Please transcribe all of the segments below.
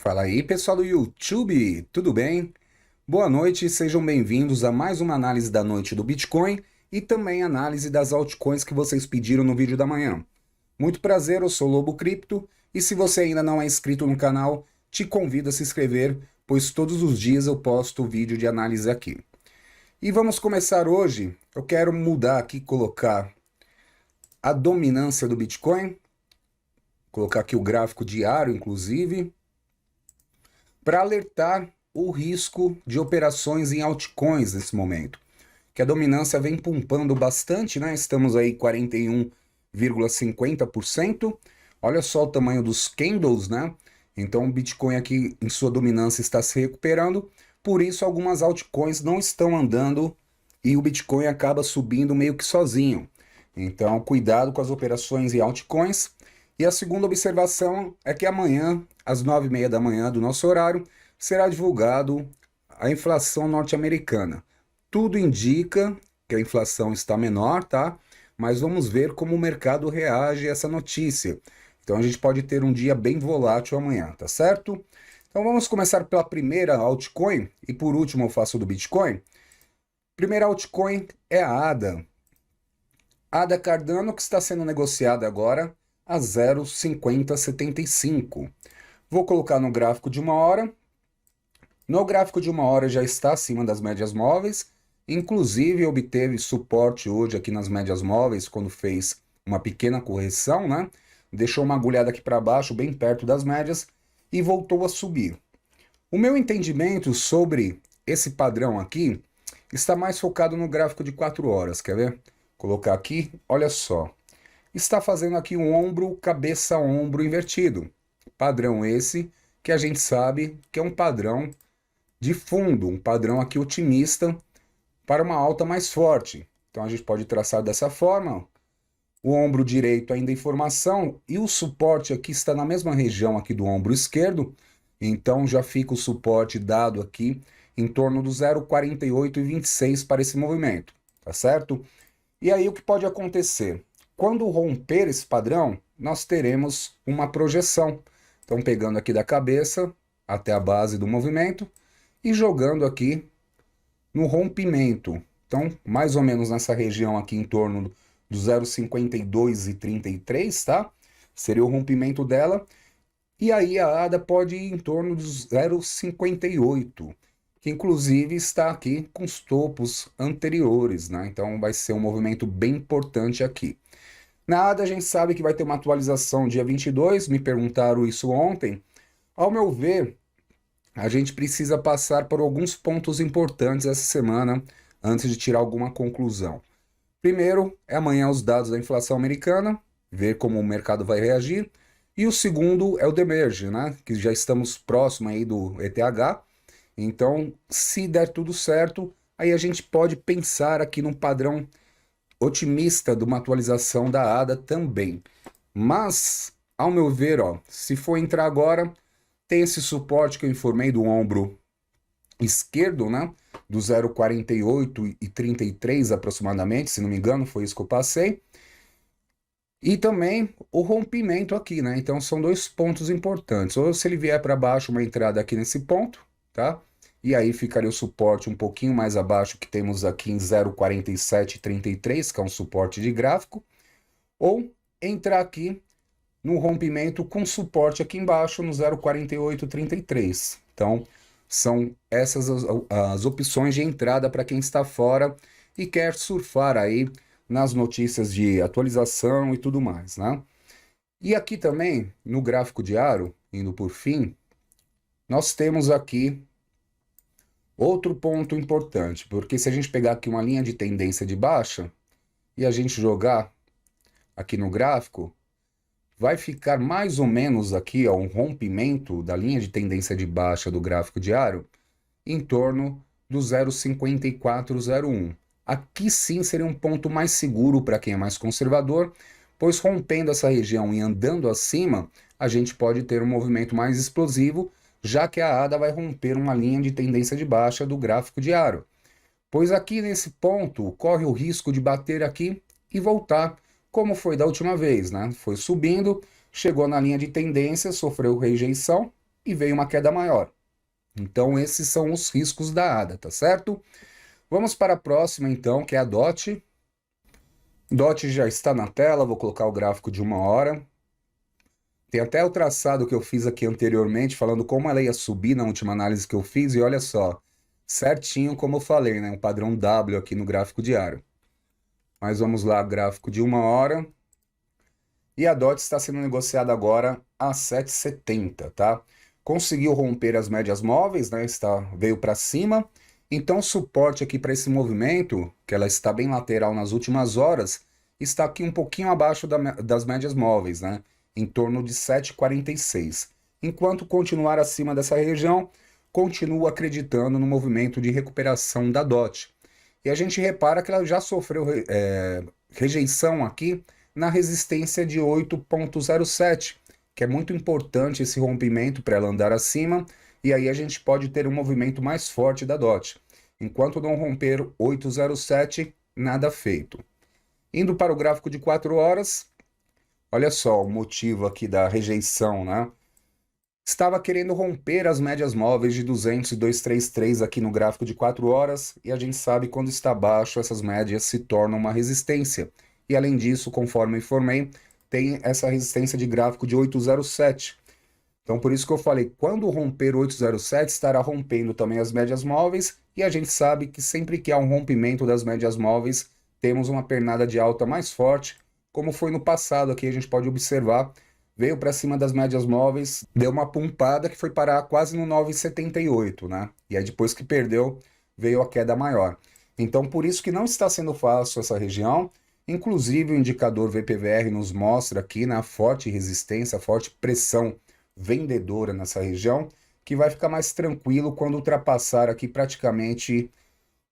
Fala aí, pessoal do YouTube, tudo bem? Boa noite, sejam bem-vindos a mais uma análise da noite do Bitcoin e também análise das altcoins que vocês pediram no vídeo da manhã. Muito prazer, eu sou o Lobo Cripto e se você ainda não é inscrito no canal, te convido a se inscrever, pois todos os dias eu posto vídeo de análise aqui. E vamos começar hoje, eu quero mudar aqui, colocar a dominância do Bitcoin, colocar aqui o gráfico diário, inclusive, para alertar o risco de operações em altcoins nesse momento, que a dominância vem pumpando bastante, né? Estamos aí 41,50%. Olha só o tamanho dos candles, né? Então o Bitcoin aqui em sua dominância está se recuperando, por isso algumas altcoins não estão andando e o Bitcoin acaba subindo meio que sozinho. Então cuidado com as operações em altcoins. E a segunda observação é que amanhã, às 9h30 da manhã do nosso horário, será divulgado a inflação norte-americana. Tudo indica que a inflação está menor, tá? Mas vamos ver como o mercado reage a essa notícia. Então a gente pode ter um dia bem volátil amanhã, tá certo? Então vamos começar pela primeira altcoin e por último eu faço do Bitcoin. Primeira altcoin é a ADA. ADA Cardano, que está sendo negociada agora a 0,5075. Vou colocar no gráfico de uma hora. No gráfico de uma hora já está acima das médias móveis, inclusive obteve suporte hoje aqui nas médias móveis quando fez uma pequena correção, né? Deixou uma agulhada aqui para baixo, bem perto das médias, e voltou a subir. O meu entendimento sobre esse padrão aqui está mais focado no gráfico de 4 horas, quer ver? Colocar aqui, olha só. Está fazendo aqui um ombro, cabeça, ombro invertido. Padrão esse que a gente sabe que é um padrão de fundo, um padrão aqui otimista para uma alta mais forte. Então a gente pode traçar dessa forma. O ombro direito ainda em formação e o suporte aqui está na mesma região aqui do ombro esquerdo. Então já fica o suporte dado aqui em torno do 0,4826 para esse movimento, tá certo? E aí o que pode acontecer? Quando romper esse padrão, nós teremos uma projeção. Então pegando aqui da cabeça até a base do movimento e jogando aqui no rompimento. Então, mais ou menos nessa região aqui em torno do 0,5233, tá? Seria o rompimento dela. E aí a ADA pode ir em torno dos 0,58, que inclusive está aqui com os topos anteriores, né? Então vai ser um movimento bem importante aqui. Na ADA a gente sabe que vai ter uma atualização dia 22, me perguntaram isso ontem. Ao meu ver, a gente precisa passar por alguns pontos importantes essa semana antes de tirar alguma conclusão. Primeiro, é amanhã os dados da inflação americana, ver como o mercado vai reagir. E o segundo é o Demerge, né? Que já estamos próximo aí do ETH. Então, se der tudo certo, aí a gente pode pensar aqui num padrão otimista de uma atualização da ADA também. Mas, ao meu ver, ó, se for entrar agora, tem esse suporte que eu informei do ombro esquerdo, né? Do 0,4833 aproximadamente, se não me engano, foi isso que eu passei. E também o rompimento aqui, né? Então são dois pontos importantes. Ou se ele vier para baixo, uma entrada aqui nesse ponto, tá? E aí ficaria o suporte um pouquinho mais abaixo que temos aqui em 0,4733, que é um suporte de gráfico. Ou entrar aqui no rompimento com suporte aqui embaixo no 0,4833. Então são essas as opções de entrada para quem está fora e quer surfar aí nas notícias de atualização e tudo mais, né? E aqui também, no gráfico diário, indo por fim, nós temos aqui outro ponto importante, porque se a gente pegar aqui uma linha de tendência de baixa e a gente jogar aqui no gráfico, vai ficar mais ou menos aqui, ó, um rompimento da linha de tendência de baixa do gráfico diário em torno do 0,5401. Aqui sim seria um ponto mais seguro para quem é mais conservador, pois rompendo essa região e andando acima, a gente pode ter um movimento mais explosivo, já que a ADA vai romper uma linha de tendência de baixa do gráfico diário. Pois aqui nesse ponto corre o risco de bater aqui e voltar, como foi da última vez, né? Foi subindo, chegou na linha de tendência, sofreu rejeição e veio uma queda maior. Então esses são os riscos da ADA, tá certo? Vamos para a próxima então, que é a DOT. DOT já está na tela, vou colocar o gráfico de 1 hora. Tem até o traçado que eu fiz aqui anteriormente, falando como ela ia subir na última análise que eu fiz, e olha só, certinho como eu falei, né? Um padrão W aqui no gráfico diário. Mas vamos lá, gráfico de 1 hora. E a DOT está sendo negociada agora a 7,70, tá? Conseguiu romper as médias móveis, né? Veio para cima. Então, o suporte aqui para esse movimento, que ela está bem lateral nas últimas horas, está aqui um pouquinho abaixo das médias móveis, né? Em torno de 7,46. Enquanto continuar acima dessa região, continuo acreditando no movimento de recuperação da DOT. E a gente repara que ela já sofreu rejeição aqui na resistência de 8,07, que é muito importante esse rompimento para ela andar acima, e aí a gente pode ter um movimento mais forte da DOT. Enquanto não romper 8,07, nada feito. Indo para o gráfico de 4 horas, olha só o motivo aqui da rejeição, né? Estava querendo romper as médias móveis de 200 e 233 aqui no gráfico de 4 horas, e a gente sabe que quando está baixo, essas médias se tornam uma resistência. E além disso, conforme eu informei, tem essa resistência de gráfico de 807. Então por isso que eu falei, quando romper 807, estará rompendo também as médias móveis, e a gente sabe que sempre que há um rompimento das médias móveis, temos uma pernada de alta mais forte, como foi no passado aqui, a gente pode observar, veio para cima das médias móveis, deu uma pumpada que foi parar quase no 9,78, né? E aí depois que perdeu, veio a queda maior. Então por isso que não está sendo fácil essa região. Inclusive o indicador VPVR nos mostra aqui na forte resistência, forte pressão vendedora nessa região, que vai ficar mais tranquilo quando ultrapassar aqui praticamente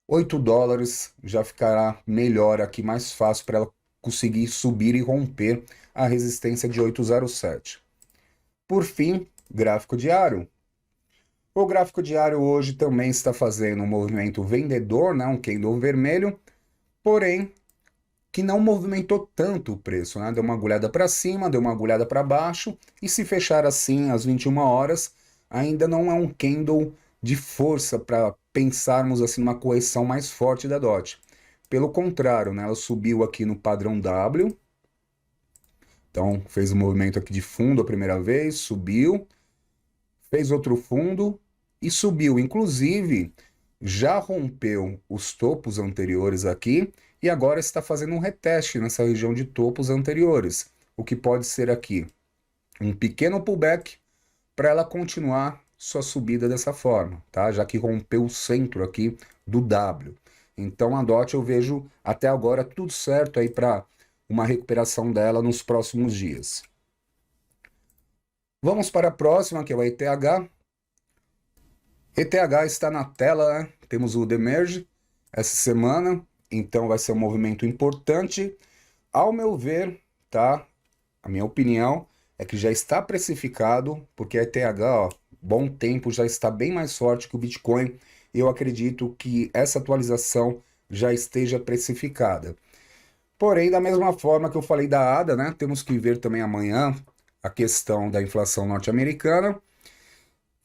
8 dólares, já ficará melhor aqui, mais fácil para ela conseguir subir e romper a resistência de 807. Por fim, gráfico diário. O gráfico diário hoje também está fazendo um movimento vendedor, né, um candle vermelho, porém que não movimentou tanto o preço, né? Deu uma agulhada para cima, deu uma agulhada para baixo, e se fechar assim às 21 horas, ainda não é um candle de força para pensarmos assim numa correção mais forte da DOT. Pelo contrário, né? Ela subiu aqui no padrão W, então fez um movimento aqui de fundo a primeira vez, subiu, fez outro fundo e subiu. Inclusive, já rompeu os topos anteriores aqui, e agora está fazendo um reteste nessa região de topos anteriores, o que pode ser aqui um pequeno pullback para ela continuar sua subida dessa forma, tá? Já que rompeu o centro aqui do W. Então a DOT eu vejo até agora tudo certo aí para uma recuperação dela nos próximos dias. Vamos para a próxima, que é o ETH. ETH está na tela, né? Temos o Demerge essa semana, então vai ser um movimento importante. Ao meu ver, tá? A minha opinião é que já está precificado, porque a ETH, ó, bom tempo, já está bem mais forte que o Bitcoin. E eu acredito que essa atualização já esteja precificada. Porém, da mesma forma que eu falei da ADA, né? Temos que ver também amanhã a questão da inflação norte-americana.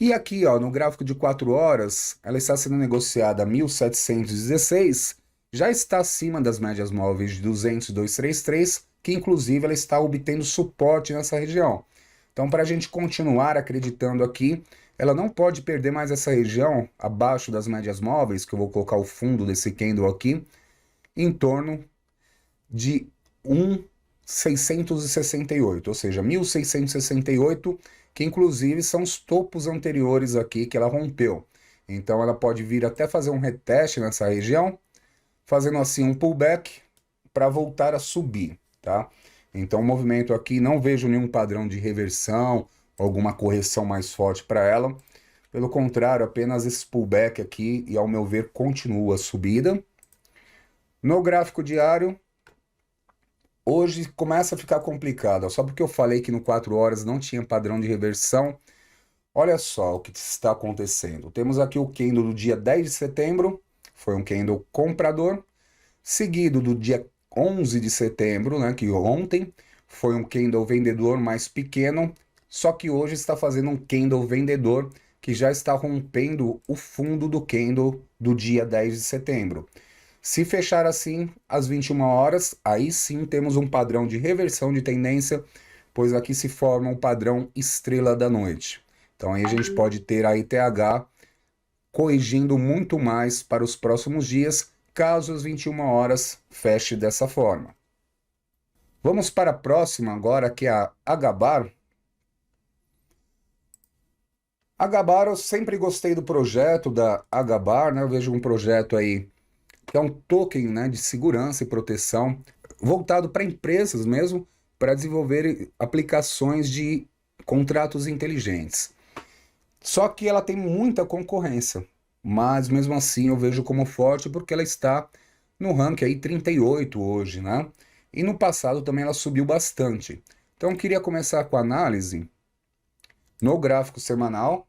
E aqui, ó, no gráfico de 4 horas, ela está sendo negociada a 1.716, já está acima das médias móveis de 200 e 233, que inclusive ela está obtendo suporte nessa região. Então, para a gente continuar acreditando aqui, ela não pode perder mais essa região abaixo das médias móveis, que eu vou colocar o fundo desse candle aqui, em torno de 1.668, ou seja, 1.668, que inclusive são os topos anteriores aqui que ela rompeu. Então ela pode vir até fazer um reteste nessa região, fazendo assim um pullback para voltar a subir, tá? Então o movimento aqui, não vejo nenhum padrão de reversão, alguma correção mais forte para ela. Pelo contrário, apenas esse pullback aqui, e ao meu ver continua a subida. No gráfico diário, hoje começa a ficar complicado, só porque eu falei que no 4 horas não tinha padrão de reversão. Olha só o que está acontecendo. Temos aqui o candle do dia 10 de setembro, foi um candle comprador, seguido do dia 11 de setembro, né, que ontem foi um candle vendedor mais pequeno, só que hoje está fazendo um candle vendedor que já está rompendo o fundo do candle do dia 10 de setembro. Se fechar assim às 21 horas, aí sim temos um padrão de reversão de tendência, pois aqui se forma um padrão estrela da noite. Então aí a gente pode ter a ETH corrigindo muito mais para os próximos dias, caso as 21 horas feche dessa forma. Vamos para a próxima agora, que é a HBAR. HBAR, eu sempre gostei do projeto da HBAR, né? Eu vejo um projeto aí que é um token, né, de segurança e proteção voltado para empresas mesmo, para desenvolver aplicações de contratos inteligentes. Só que ela tem muita concorrência, mas mesmo assim eu vejo como forte porque ela está no ranking aí 38 hoje, né? E no passado também ela subiu bastante. Então eu queria começar com a análise no gráfico semanal.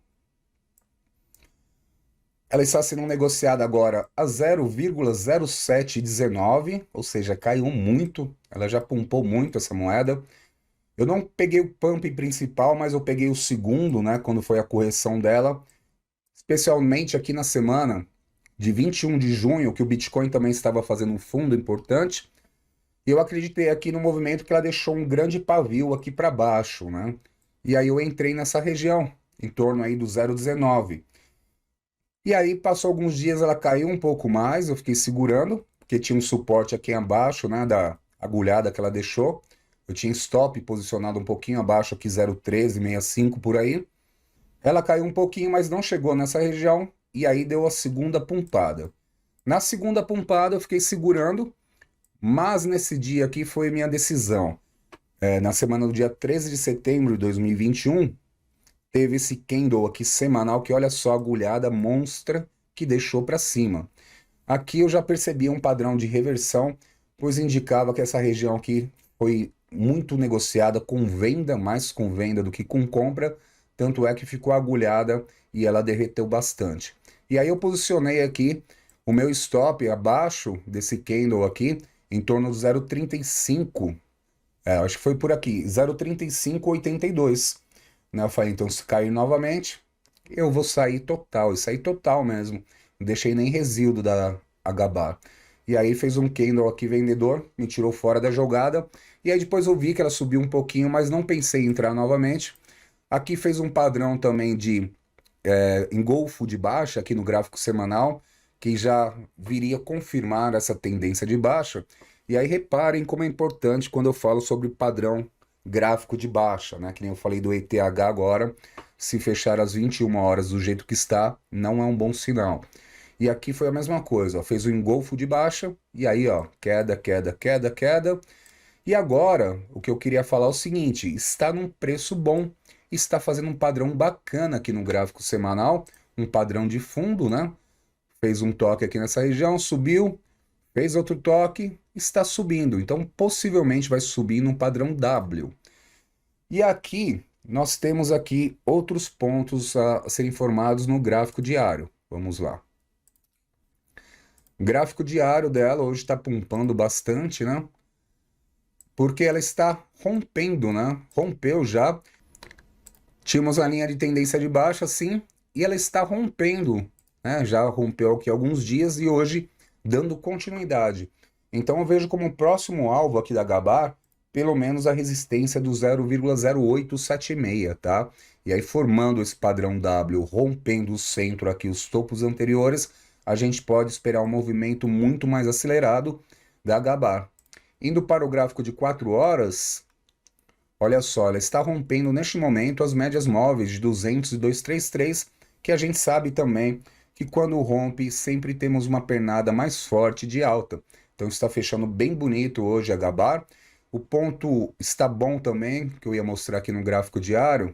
Ela está sendo negociada agora a 0,0719, ou seja, caiu muito, ela já pumpou muito essa moeda. Eu não peguei o pump principal, mas eu peguei o segundo, né, quando foi a correção dela, especialmente aqui na semana de 21 de junho, que o Bitcoin também estava fazendo um fundo importante. E eu acreditei aqui no movimento que ela deixou um grande pavio aqui para baixo, né? E aí eu entrei nessa região, em torno aí do 0,19. E aí passou alguns dias, ela caiu um pouco mais, eu fiquei segurando, porque tinha um suporte aqui abaixo, né, da agulhada que ela deixou. Eu tinha stop posicionado um pouquinho abaixo aqui, 0,1365 por aí. Ela caiu um pouquinho, mas não chegou nessa região, e aí deu a segunda pumpada. Na segunda pumpada eu fiquei segurando, mas nesse dia aqui foi minha decisão. Na semana do dia 13 de setembro de 2021, teve esse candle aqui semanal, que olha só a agulhada monstra que deixou para cima. Aqui eu já percebi um padrão de reversão, pois indicava que essa região aqui foi muito negociada com venda, mais com venda do que com compra, tanto é que ficou agulhada e ela derreteu bastante. E aí eu posicionei aqui o meu stop abaixo desse candle aqui, em torno do 0,35, acho que foi por aqui, 0,3582. Né? Eu falei, então se cair novamente, eu vou sair total, e saí total mesmo. Não deixei nem resíduo da HBAR. E aí fez um candle aqui vendedor, me tirou fora da jogada. E aí depois eu vi que ela subiu um pouquinho, mas não pensei em entrar novamente. Aqui fez um padrão também de engolfo de baixa aqui no gráfico semanal, que já viria confirmar essa tendência de baixa. E aí reparem como é importante quando eu falo sobre padrão gráfico de baixa, né? Que nem eu falei do ETH agora, se fechar às 21 horas do jeito que está, não é um bom sinal. E aqui foi a mesma coisa, ó, fez o engolfo de baixa, e aí, ó, queda, queda, queda, queda. E agora, o que eu queria falar é o seguinte, está num preço bom, está fazendo um padrão bacana aqui no gráfico semanal, um padrão de fundo, né? Fez um toque aqui nessa região, subiu, fez outro toque, está subindo. Então, possivelmente vai subir num padrão W. E aqui, nós temos aqui outros pontos a serem informados no gráfico diário. Vamos lá. O gráfico diário dela hoje está pumpando bastante, né? Porque ela está rompendo, né? Rompeu já. Tínhamos a linha de tendência de baixa, sim, e ela está rompendo, né? Já rompeu aqui há alguns dias e hoje dando continuidade. Então eu vejo como próximo alvo aqui da Gabar, pelo menos a resistência do 0,0876, tá? E aí formando esse padrão W, rompendo o centro aqui, os topos anteriores, a gente pode esperar um movimento muito mais acelerado da Gabar. Indo para o gráfico de 4 horas, olha só, ela está rompendo neste momento as médias móveis de 200 e 233, que a gente sabe também que quando rompe sempre temos uma pernada mais forte de alta. Então está fechando bem bonito hoje a Gabar. O ponto está bom também, que eu ia mostrar aqui no gráfico diário,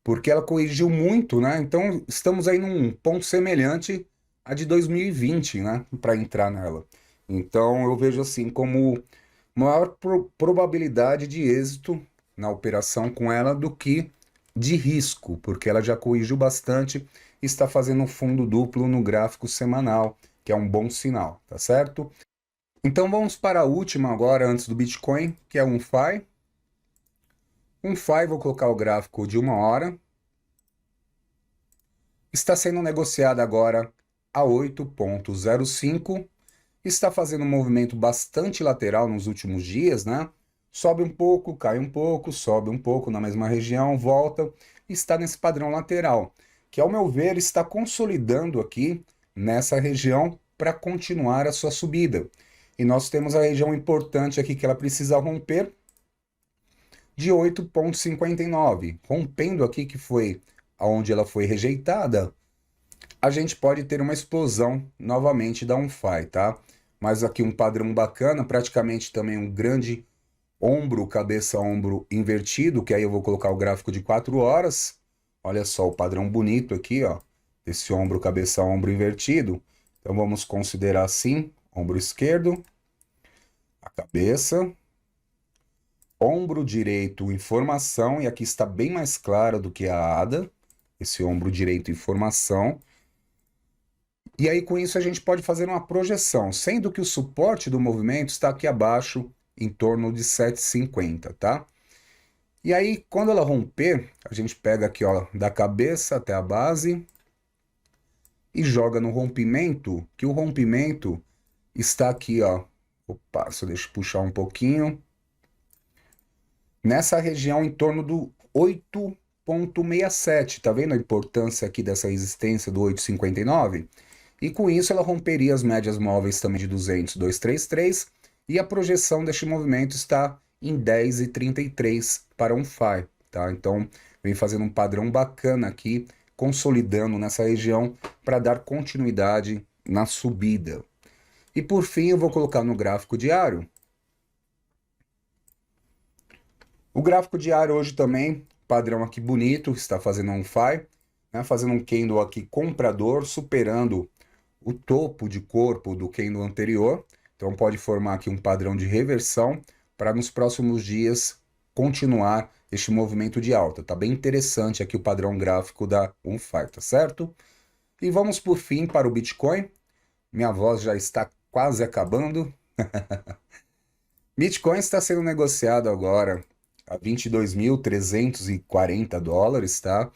porque ela corrigiu muito, né? Então estamos aí num ponto semelhante a de 2020, né? Para entrar nela. Então eu vejo assim como maior probabilidade de êxito na operação com ela do que de risco, porque ela já corrigiu bastante e está fazendo um fundo duplo no gráfico semanal, que é um bom sinal, tá certo? Então vamos para a última agora, antes do Bitcoin, que é o UNFI. Um FI, vou colocar o gráfico de 1 hora. Está sendo negociado agora a 8,05. Está fazendo um movimento bastante lateral nos últimos dias, né? Sobe um pouco, cai um pouco, sobe um pouco na mesma região, volta, está nesse padrão lateral, que ao meu ver está consolidando aqui nessa região para continuar a sua subida. E nós temos a região importante aqui que ela precisa romper de 8,59. Rompendo aqui, que foi onde ela foi rejeitada, a gente pode ter uma explosão novamente da UNFI, tá? Mas aqui um padrão bacana, praticamente também um grande ombro, cabeça-ombro invertido, que aí eu vou colocar o gráfico de 4 horas. Olha só o padrão bonito aqui, ó, esse ombro, cabeça-ombro invertido. Então vamos considerar assim, ombro esquerdo, a cabeça, ombro direito em formação, e aqui está bem mais claro do que a ADA, esse ombro direito em formação. E aí com isso a gente pode fazer uma projeção, sendo que o suporte do movimento está aqui abaixo, em torno de 7,50, tá? E aí, quando ela romper, a gente pega aqui, ó, da cabeça até a base e joga no rompimento, que o rompimento está aqui, ó. Opa, só deixa eu puxar um pouquinho. Nessa região em torno do 8,67, tá vendo a importância aqui dessa resistência do 8,59? E com isso ela romperia as médias móveis também de 200, 233, e a projeção deste movimento está em 10,33 para um FI, tá? Então, vem fazendo um padrão bacana aqui, consolidando nessa região para dar continuidade na subida. E por fim, eu vou colocar no gráfico diário. O gráfico diário hoje também, padrão aqui bonito, está fazendo um FI, né? Fazendo um candle aqui comprador, superando o topo de corpo do candle anterior. Então pode formar aqui um padrão de reversão para nos próximos dias continuar este movimento de alta. Tá bem interessante aqui o padrão gráfico da UNFI, tá certo? E vamos por fim para o Bitcoin. Minha voz já está quase acabando. Bitcoin está sendo negociado agora a 22.340 dólares, tá?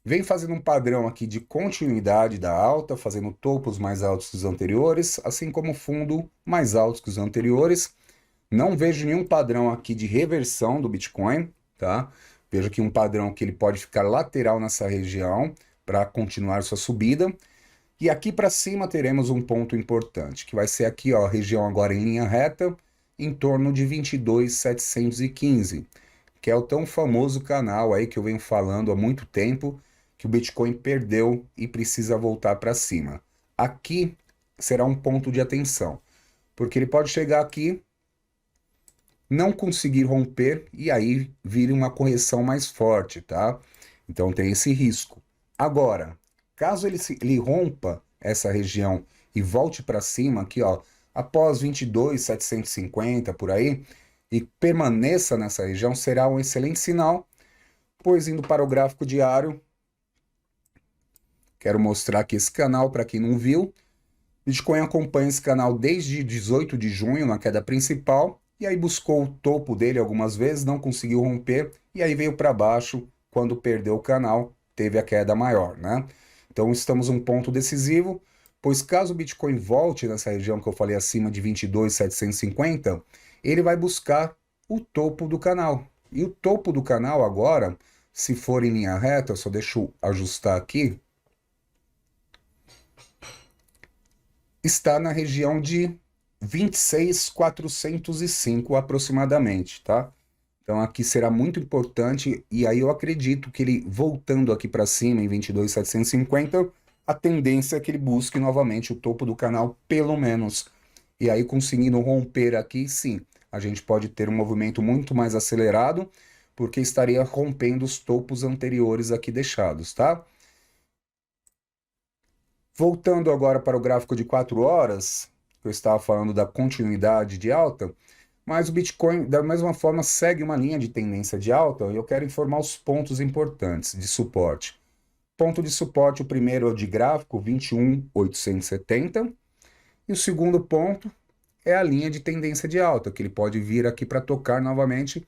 Vem fazendo um padrão aqui de continuidade da alta, fazendo topos mais altos que os anteriores, assim como fundo mais altos que os anteriores. Não vejo nenhum padrão aqui de reversão do Bitcoin, tá? Vejo aqui um padrão que ele pode ficar lateral nessa região para continuar sua subida. E aqui para cima teremos um ponto importante, que vai ser aqui, ó, a região agora em linha reta, em torno de 22.715, que é o tão famoso canal aí que eu venho falando há muito tempo, que o Bitcoin perdeu e precisa voltar para cima. Aqui será um ponto de atenção, porque ele pode chegar aqui, não conseguir romper e aí vir uma correção mais forte, tá? Então tem esse risco. Agora, caso ele rompa essa região e volte para cima aqui, ó, após 22.750 por aí, e permaneça nessa região, será um excelente sinal, pois indo para o gráfico diário, quero mostrar aqui esse canal para quem não viu. Bitcoin acompanha esse canal desde 18 de junho, na queda principal, e aí buscou o topo dele algumas vezes, não conseguiu romper, e aí veio para baixo, quando perdeu o canal, teve a queda maior, né? Então estamos um ponto decisivo, pois caso o Bitcoin volte nessa região que eu falei acima de 22.750, ele vai buscar o topo do canal. E o topo do canal agora, se for em linha reta, eu só deixo eu ajustar aqui, está na região de 26.405 aproximadamente, tá? Então aqui será muito importante, e aí eu acredito que ele voltando aqui para cima em 22.750, a tendência é que ele busque novamente o topo do canal, pelo menos. E aí conseguindo romper aqui, sim, a gente pode ter um movimento muito mais acelerado, porque estaria rompendo os topos anteriores aqui deixados, tá? Voltando agora para o gráfico de 4 horas, eu estava falando da continuidade de alta, mas o Bitcoin, da mesma forma, segue uma linha de tendência de alta, e eu quero informar os pontos importantes de suporte. Ponto de suporte, o primeiro é o de gráfico, 21.870, e o segundo ponto é a linha de tendência de alta, que ele pode vir aqui para tocar novamente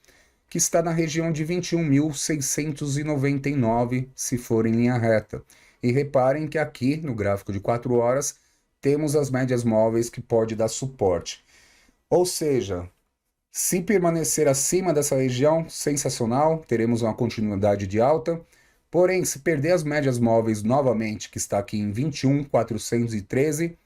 que está na região de 21.699, se for em linha reta. E reparem que aqui, no gráfico de 4 horas, temos as médias móveis que pode dar suporte. Ou seja, se permanecer acima dessa região, sensacional, teremos uma continuidade de alta. Porém, se perder as médias móveis novamente, que está aqui em 21.413,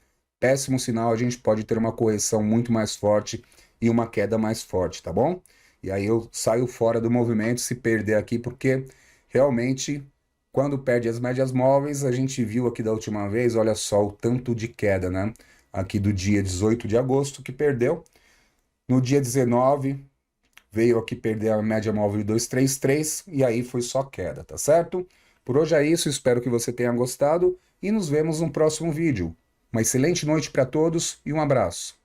péssimo sinal, a gente pode ter uma correção muito mais forte e uma queda mais forte, tá bom? E aí eu saio fora do movimento se perder aqui, porque realmente, quando perde as médias móveis, a gente viu aqui da última vez, olha só o tanto de queda, né? Aqui do dia 18 de agosto que perdeu. No dia 19, veio aqui perder a média móvel de 233 e aí foi só queda, tá certo? Por hoje é isso, espero que você tenha gostado e nos vemos no próximo vídeo. Uma excelente noite para todos e um abraço.